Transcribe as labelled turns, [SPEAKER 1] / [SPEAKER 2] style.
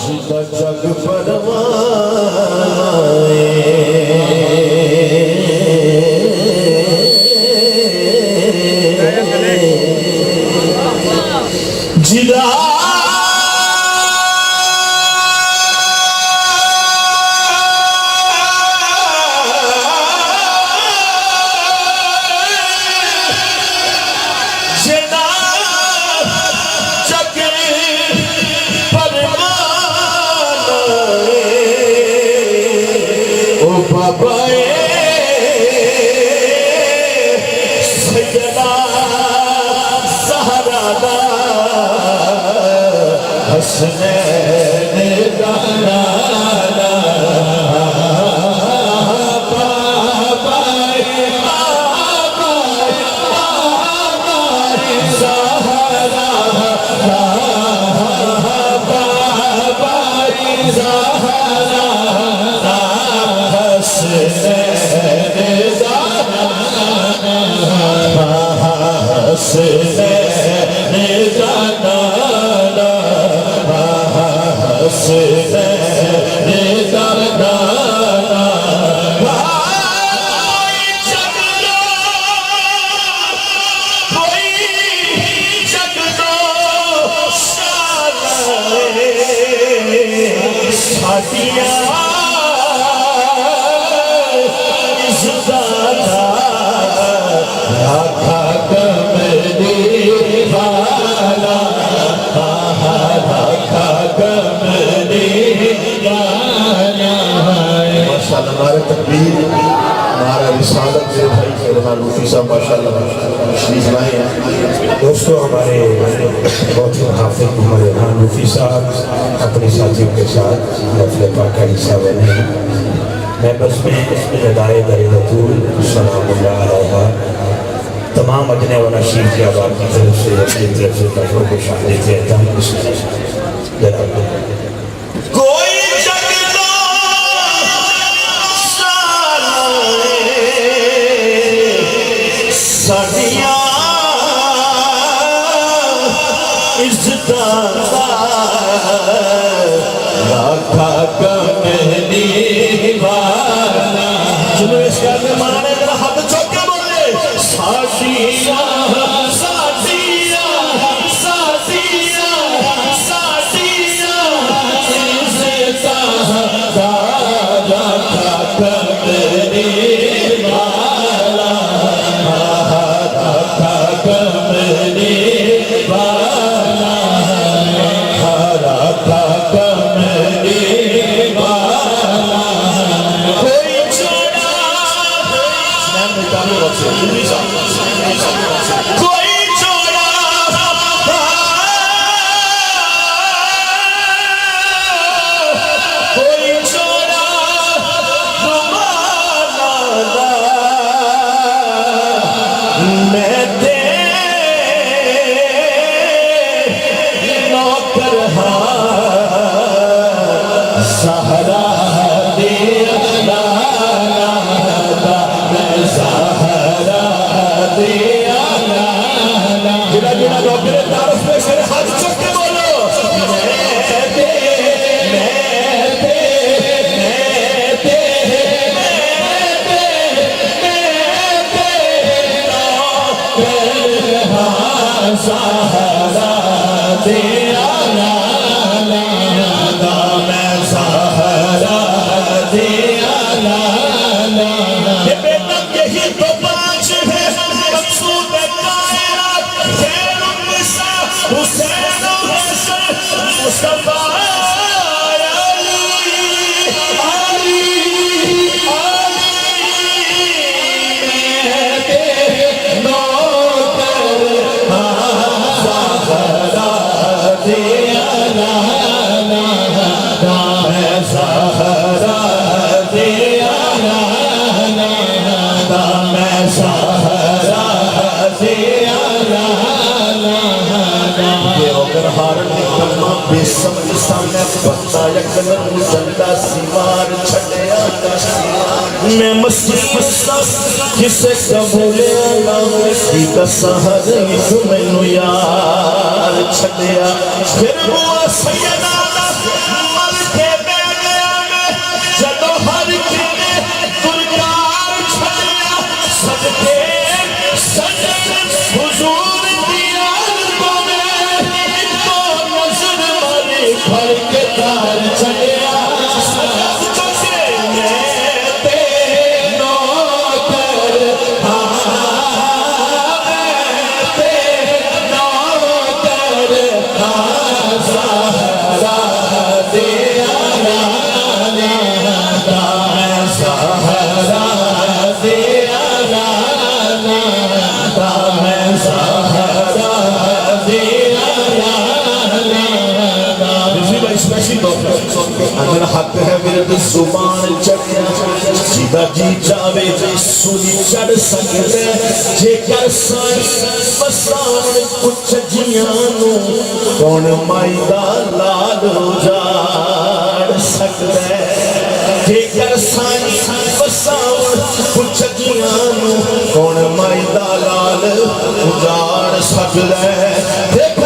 [SPEAKER 1] जिदा जग परवाए जिदा
[SPEAKER 2] दोस्तों हमारे बहुत हाफिज मोहम्मद इरफान रूफी साहब अपने साथियों के साथ लफ्ज़ पाक का हिस्सा बने मैं बस में लदाए दरतूल सलामुल्लाह अलैहा तमाम अजने वाला शीर की आबाद की तरफ से अपनी तरफ से तफर को शामिल कहता हूँ
[SPEAKER 1] मैं किसे कबूले मैनू यार छड़िया फिर बुआ सैयदा तो अगर हक है विरद जुबान चढ़िया जिदा जी जावे सूली चढ़ सकते जेकर साई बसावन कुछ जियां नू कौन माई दा लाल उजाड़ सकता है जेकर साई बसावन कुछ जियां नू कौन माई दा लाल उजाड़ सकता है देख